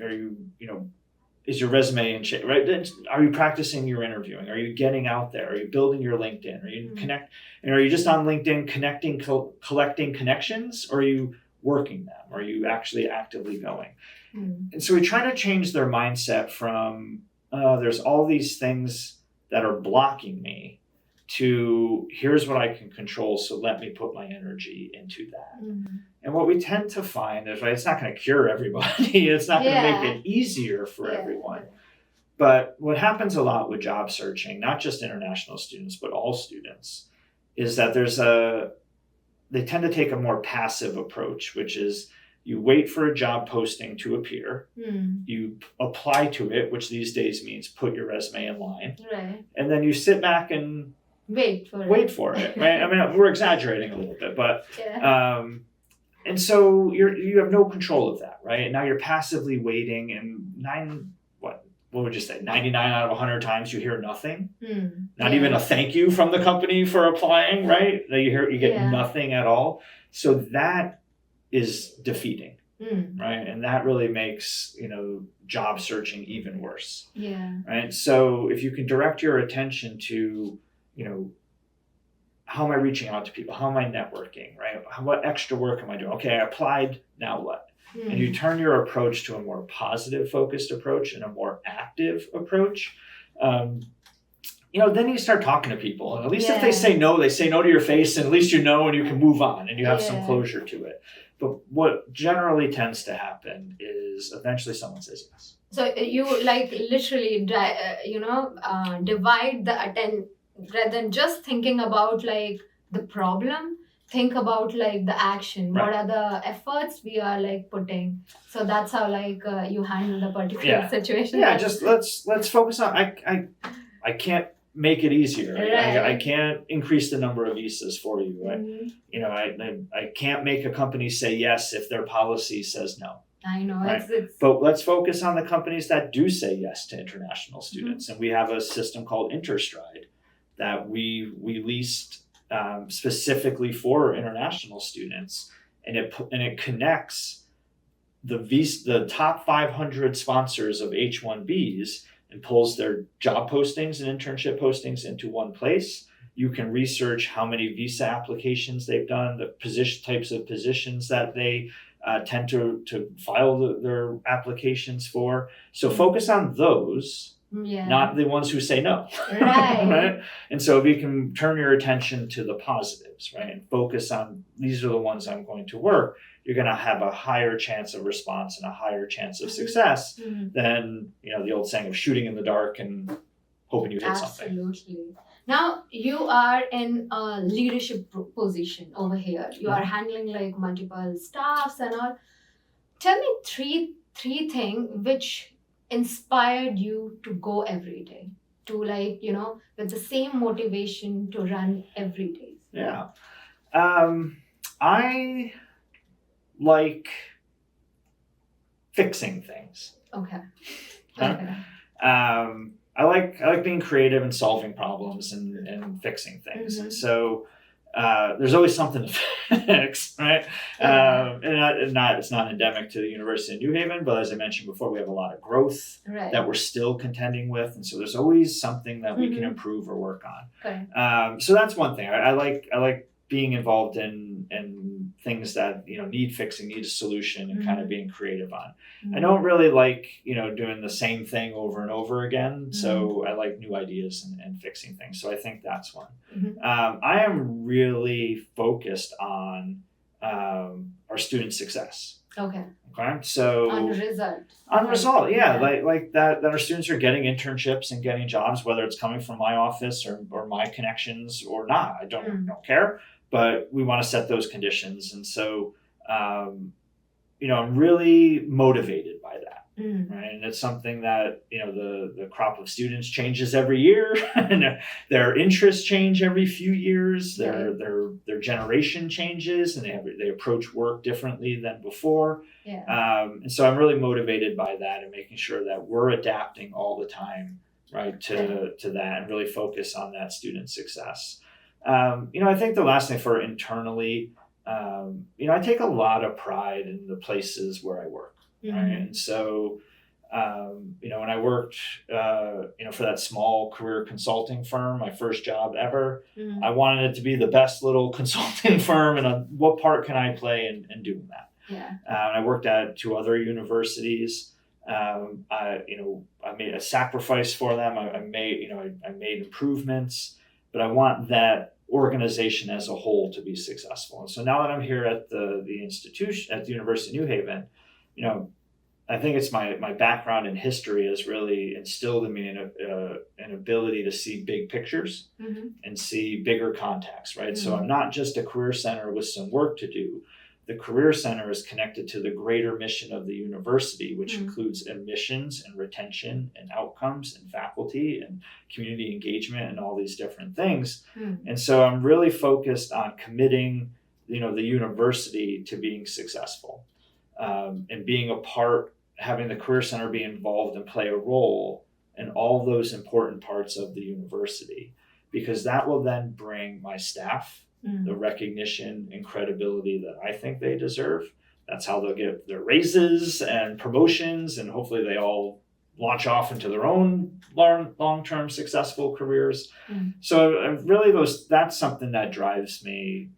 is your resume in shape, right? Are you practicing your interviewing? Are you getting out there? Are you building your LinkedIn? Are you are you just on LinkedIn collecting connections, or are you working them? Are you actually actively going? And so we try to change their mindset from, there's all these things that are blocking me, to here's what I can control, so let me put my energy into that. And what we tend to find is, it's not going to cure everybody. It's not going to make it easier for everyone. But what happens a lot with job searching, not just international students, but all students, is that they tend to take a more passive approach, which is you wait for a job posting to appear, you apply to it, which these days means put your resume in line, and then you sit back and wait for it, right? I mean, we're exaggerating a little bit, but and so you have no control of that, right? Now you're passively waiting, and what would you say? 99 out of 100 times you hear nothing, not even a thank you from the company for applying, right? You get nothing at all. So that is defeating, right? And that really makes, job searching even worse. Yeah. Right. So if you can direct your attention to, how am I reaching out to people? How am I networking, right? What extra work am I doing? Okay, I applied, now what? And you turn your approach to a more positive focused approach and a more active approach. Then you start talking to people. And at least if they say no to your face, and at least and you can move on and you have some closure to it. But what generally tends to happen is eventually someone says yes. So you literally, divide the attention rather than just thinking about the problem. Think about the action. Right. What are the efforts we are putting? So that's how you handle the particular situation. Yeah, just let's focus on. I can't make it easier. Right. I can't increase the number of visas for you. I can't make a company say yes if their policy says no. I know. Right? It's But let's focus on the companies that do say yes to international students. And we have a system called Interstride that we leased specifically for international students, and it connects the top 500 sponsors of H-1Bs and pulls their job postings and internship postings into one place. You can research how many visa applications they've done, the types of positions that they tend to file their applications for. So focus on those, not the ones who say no. Right. Right? And so if you can turn your attention to the positives, right, and focus on these are the ones I'm going to work, you're going to have a higher chance of response and a higher chance of success than, the old saying of shooting in the dark and hoping you hit something. Absolutely. Now you are in a leadership position over here. You are handling multiple staffs and all. Tell me three things which inspired you to go every day, to with the same motivation to run every day. Yeah. I like fixing things. Okay. I like being creative and solving problems and fixing things. And so there's always something to fix, right? It's not endemic to the University of New Haven, but as I mentioned before, we have a lot of growth that we're still contending with, and so there's always something that we can improve or work on. Okay. So that's one thing. I like being involved in things that need fixing, need a solution, and kind of being creative on. I don't really like doing the same thing over and over again. So I like new ideas and fixing things. So I think that's one. I am really focused on our student success. Okay. So on result. Yeah. Like that our students are getting internships and getting jobs, whether it's coming from my office or my connections or not. I don't care. But we want to set those conditions. And so, I'm really motivated by that. Right. And it's something that, the crop of students changes every year and their interests change every few years. Their generation changes and they approach work differently than before. Yeah. And so I'm really motivated by that and making sure that we're adapting all the time, right, to that and really focus on that student success. I think the last thing for internally, I take a lot of pride in the places where I work. Right? And so, when I worked, for that small career consulting firm, my first job ever, I wanted it to be the best little consulting firm, and what part can I play in doing that? Yeah. I worked at 2 other universities. I made a sacrifice for them. I made improvements. But I want that organization as a whole to be successful. And so now that I'm here at the institution, at the University of New Haven, I think it's my background in history has really instilled in me an ability to see big pictures and see bigger contexts, right? So I'm not just a career center with some work to do. The Career Center is connected to the greater mission of the university, which includes admissions and retention and outcomes and faculty and community engagement and all these different things. And so I'm really focused on committing, the university to being successful and being a part, having the Career Center be involved and play a role in all those important parts of the university, because that will then bring my staff the recognition and credibility that I think they deserve. That's how they'll get their raises and promotions, and hopefully they all launch off into their own long-term successful careers. So really that's something that drives me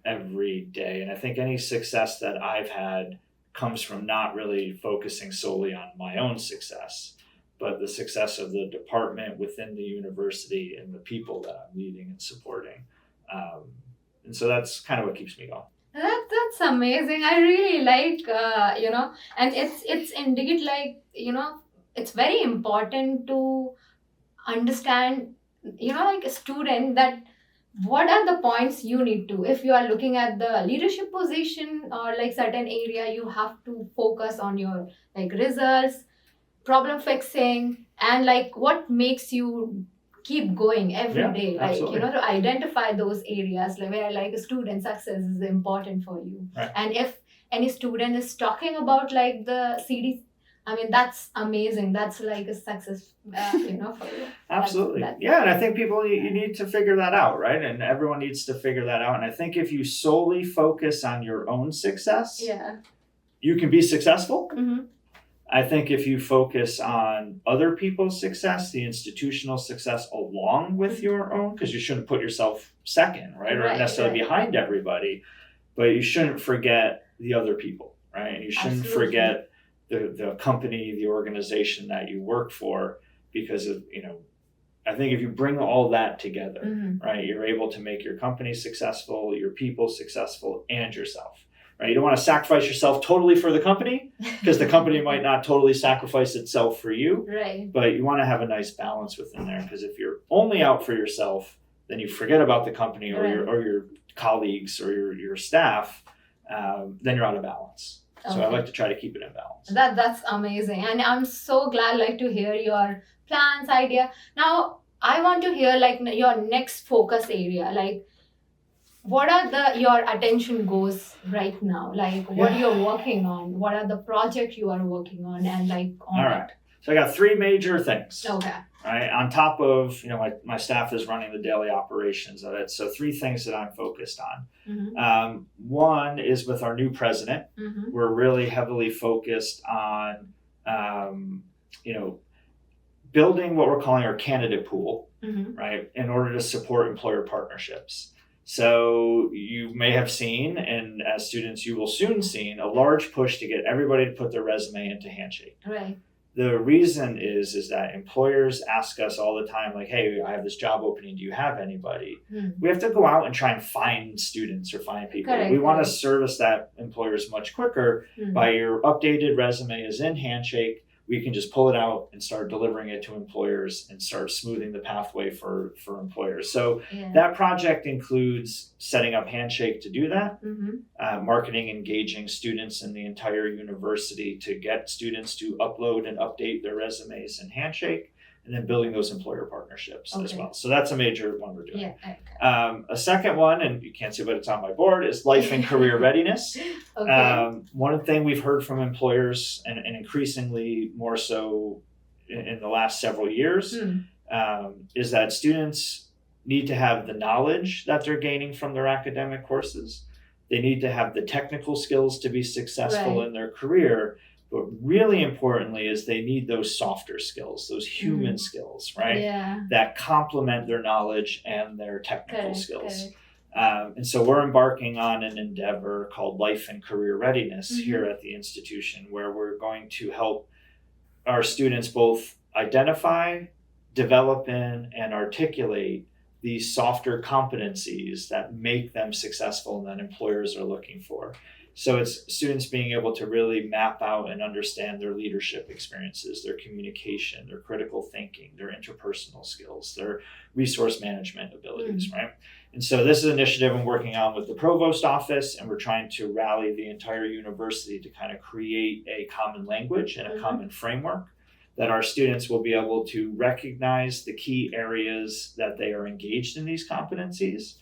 every day. And I think any success that I've had comes from not really focusing solely on my own success, but the success of the department within the university and the people that I'm leading and supporting. And so that's kind of what keeps me going. That's amazing. I really like, and it's indeed like, it's very important to understand, like a student, that what are the points you need to, if you are looking at the leadership position or like certain area, you have to focus on your like results, problem fixing, and like what makes you keep going every day, like absolutely. to identify those areas like where like student success is important for you. Right. And if any student is talking about like the CD, I mean, that's amazing. That's like a success, for you. Absolutely. That's yeah. And I think people, you need to figure that out, right? And everyone needs to figure that out. And I think if you solely focus on your own success, you can be successful. I think if you focus on other people's success, the institutional success along with your own, because you shouldn't put yourself second, right? Or necessarily behind everybody, but you shouldn't forget the other people, right? And you shouldn't forget the company, the organization that you work for, because of, I think if you bring all that together, right, you're able to make your company successful, your people successful, and yourself. Right? You don't want to sacrifice yourself totally for the company, because the company might not totally sacrifice itself for you. Right. But you want to have a nice balance within there, because if you're only out for yourself, then you forget about the company or your colleagues or your staff. Then you're out of balance. So I like to try to keep it in balance. That's amazing, and I'm so glad like to hear your plans, idea. Now I want to hear like your next focus area, like. What are your attention goals right now? Like what you're working on? What are the projects you are working on? And like on all right. So I got 3 major things. Okay. Right. On top of, my staff is running the daily operations of it. So 3 things that I'm focused on. One is with our new president. We're really heavily focused on, building what we're calling our candidate pool, right, in order to support employer partnerships. So you may have seen, and as students you will soon see, a large push to get everybody to put their resume into Handshake. Right. The reason is that employers ask us all the time, like, hey, I have this job opening. Do you have anybody? We have to go out and try and find students or find people. We want to service that employers much quicker by your updated resume is in Handshake. We can just pull it out and start delivering it to employers and start smoothing the pathway for employers. So that project includes setting up Handshake to do that, marketing, engaging students in the entire university to get students to upload and update their resumes in Handshake, and then building those employer partnerships as well. So that's a major one we're doing. A second one, and you can't see, but it's on my board, is life and career readiness. One thing we've heard from employers, and increasingly more so in the last several years, is that students need to have the knowledge that they're gaining from their academic courses. They need to have the technical skills to be successful in their career. But really importantly is they need those softer skills, those human skills, right? That complement their knowledge and their technical skills. And so we're embarking on an endeavor called Life and Career Readiness here at the institution, where we're going to help our students both identify, develop in, and articulate these softer competencies that make them successful and that employers are looking for. So it's students being able to really map out and understand their leadership experiences, their communication, their critical thinking, their interpersonal skills, their resource management abilities, right? And so this is an initiative I'm working on with the provost office, and we're trying to rally the entire university to kind of create a common language and a common framework that our students will be able to recognize the key areas that they are engaged in these competencies,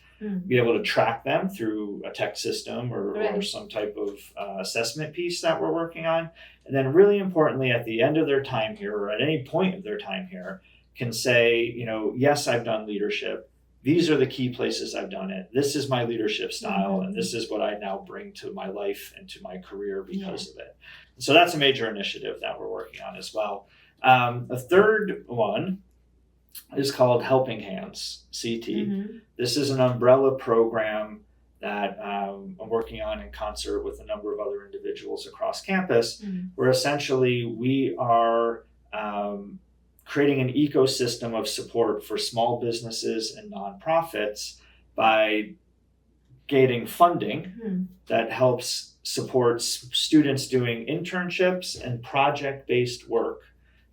be able to track them through a tech system or some type of assessment piece that we're working on. And then really importantly, at the end of their time here, or at any point of their time here, can say, yes, I've done leadership. these are the key places I've done it. This is my leadership style, Mm-hmm. and this is what I now bring to my life and to my career because of it. So that's a major initiative that we're working on as well. A third one is called Helping Hands, CT. Mm-hmm. This is an umbrella program that I'm working on in concert with a number of other individuals across campus, where essentially we are creating an ecosystem of support for small businesses and nonprofits by getting funding that helps support students doing internships and project-based work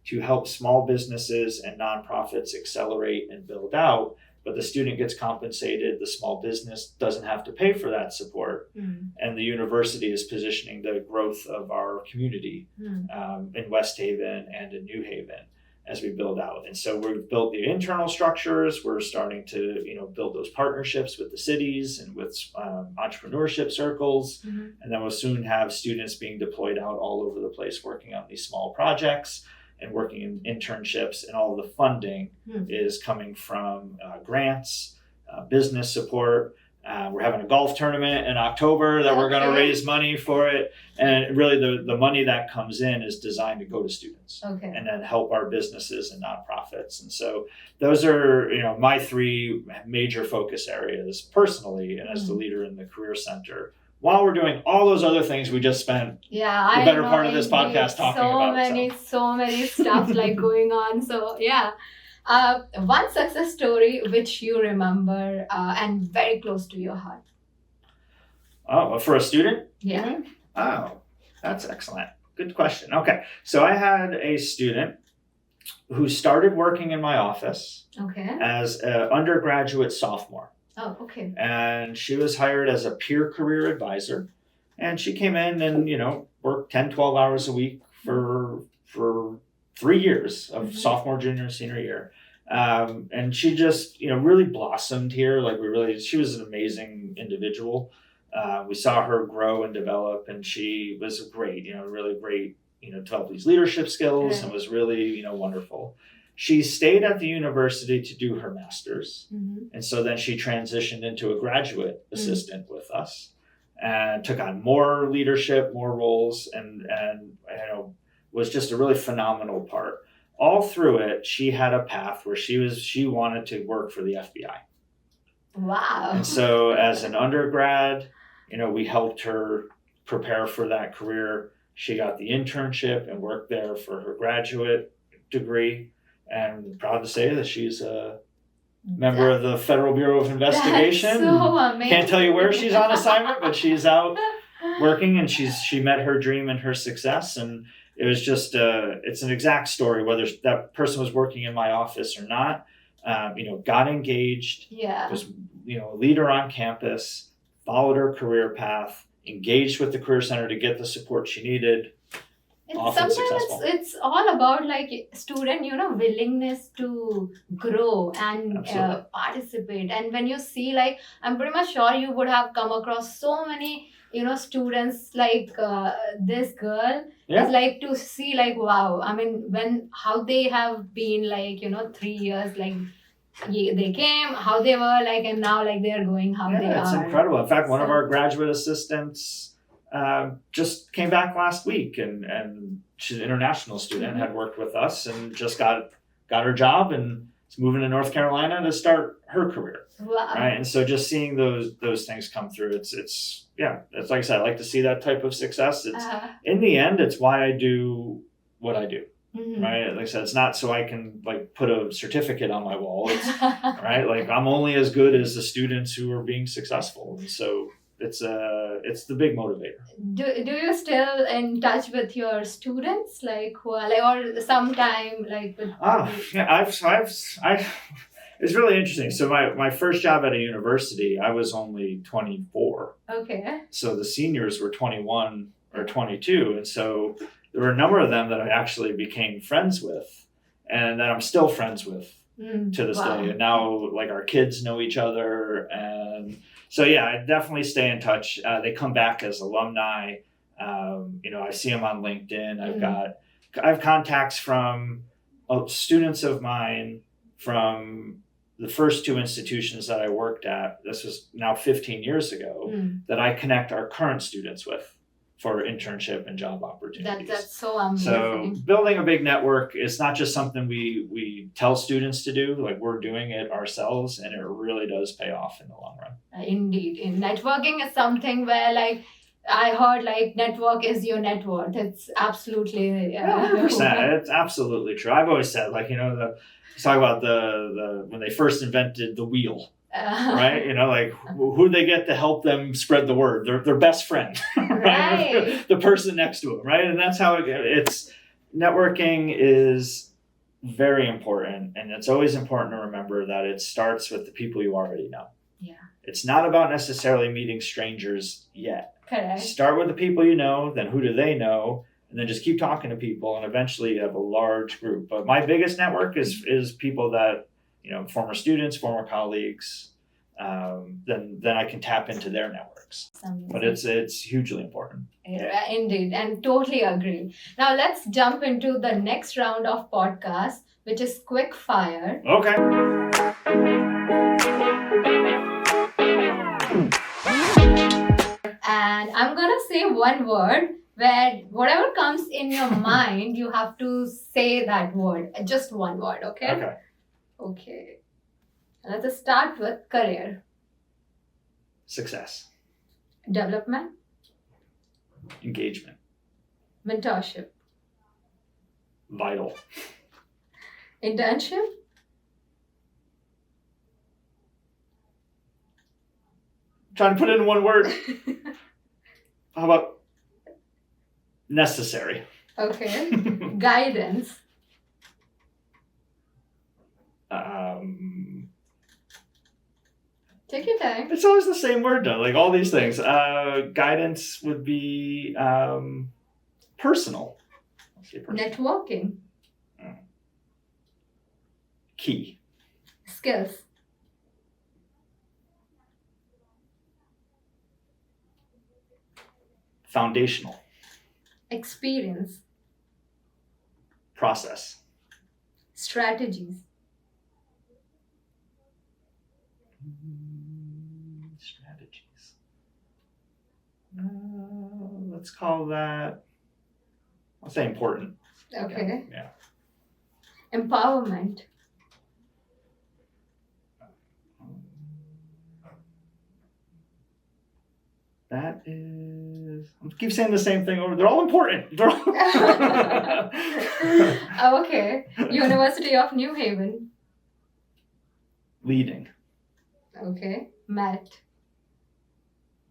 to help small businesses and nonprofits accelerate and build out. But the student gets compensated, the small business doesn't have to pay for that support. And the university is positioning the growth of our community in West Haven and in New Haven as we build out. And so we've built the internal structures. We're starting to build those partnerships with the cities and with entrepreneurship circles. And then we'll soon have students being deployed out all over the place working on these small projects and working in internships, and all of the funding is coming from grants, business support. We're having a golf tournament in October that we're going to raise money for it. And really the money that comes in is designed to go to students and then help our businesses and nonprofits. And so those are, my three major focus areas personally and as the leader in the Career Center, while we're doing all those other things we just spent the better part of this podcast talking about. So many stuff like going on. So one success story which you remember and very close to your heart. Oh, for a student? Yeah. Oh, that's excellent. Good question. Okay. So I had a student who started working in my office as an undergraduate sophomore. Oh, okay. And she was hired as a peer career advisor. And she came in and, worked 10, 12 hours a week for 3 years of sophomore, junior, senior year. And she just, really blossomed here. She was an amazing individual. We saw her grow and develop, and she was great, really great, developed these leadership skills and was really, wonderful. She stayed at the university to do her master's. And so then she transitioned into a graduate assistant with us and took on more leadership, more roles, and was just a really phenomenal part. All through it, she had a path where she wanted to work for the FBI. Wow. And so as an undergrad, we helped her prepare for that career. She got the internship and worked there for her graduate degree. And proud to say that she's a member of the Federal Bureau of Investigation. That's so amazing. Can't tell you where she's on assignment, but she's out working, and she met her dream and her success. And it was just it's an exact story, whether that person was working in my office or not. Got engaged. Was a leader on campus, followed her career path, engaged with the Career Center to get the support she needed. Sometimes it's all about student willingness to grow and participate. And when you see I'm pretty much sure you would have come across so many students this girl is to see wow, I mean how they have been 3 years they came, how they were and now they're going how they are. It's incredible. In fact, one of our graduate assistants just came back last week, and she's an international student, had worked with us and just got her job and is moving to North Carolina to start her career. Wow. Right. And so just seeing those things come through, it's like I said, I like to see that type of success. It's in the end, it's why I do what I do. Right. Like I said, it's not so I can put a certificate on my wall. It's right. I'm only as good as the students who are being successful. And so it's the big motivator. Do you still in touch with your students who are or sometime with it's really interesting. So my first job at a university, I was only 24. Okay. So the seniors were 21 or 22, and so there were a number of them that I actually became friends with, and that I'm still friends with to this day. And now our kids know each other, and so I definitely stay in touch. They come back as alumni. I see them on LinkedIn. I have contacts from students of mine from the first two institutions that I worked at, this was now 15 years ago, that I connect our current students with for internship and job opportunities. That's so amazing. So building a big network is not just something we tell students to do, like we're doing it ourselves, and it really does pay off in the long run. Indeed. Networking is something where like I heard like network is your net worth. It's absolutely 100%. It's absolutely true. I've always said, like, talk about the when they first invented the wheel. Right, like who they get to help them spread the word? Their best friend, right? The person next to them, right? And that's how it's. Networking is very important, and it's always important to remember that it starts with the people you already know. Yeah, it's not about necessarily meeting strangers yet. Correct. Start with the people you know, then who do they know, and then just keep talking to people, and eventually you have a large group. But my biggest network is people that. Former students, former colleagues, then I can tap into their networks. But it's hugely important. Yeah, indeed, and totally agree. Now let's jump into the next round of podcast, which is quick fire. Okay. And I'm gonna say one word where whatever comes in your mind, you have to say that word. Just one word, okay? Okay. Let's start with career. Success. Development. Engagement. Mentorship. Vital. Internship. Trying to put it in one word. How about necessary? Okay. Guidance. Take your time. It's always the same word, though. Like all these things. Guidance would be personal. Networking. Key. Skills. Foundational. Experience. Process. Strategies. Let's call that, I'll say important. Okay. Yeah. Empowerment. That is, I keep saying the same thing over. They're all important. They're all Okay. University of New Haven. Leading. Okay. Matt.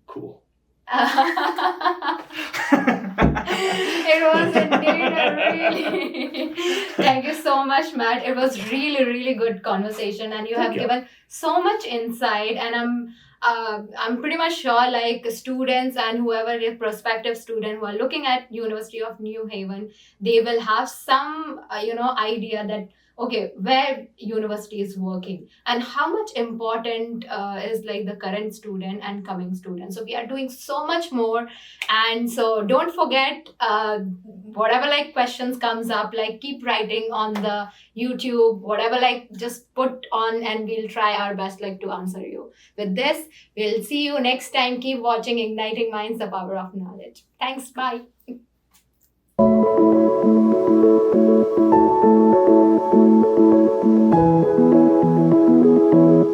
Cool. It was indeed a really thank you so much, Matt. It was really good conversation, and you have given so much insight, and I'm pretty much sure like students and whoever is prospective student who are looking at University of New Haven, they will have some idea that okay, where university is working and how much important is like the current student and coming student. So we are doing so much more, and so don't forget whatever like questions comes up, like keep writing on the YouTube, whatever, like just put on and we'll try our best like to answer you. With this, we'll see you next time. Keep watching Igniting Minds, the Power of Knowledge. Thanks. Bye.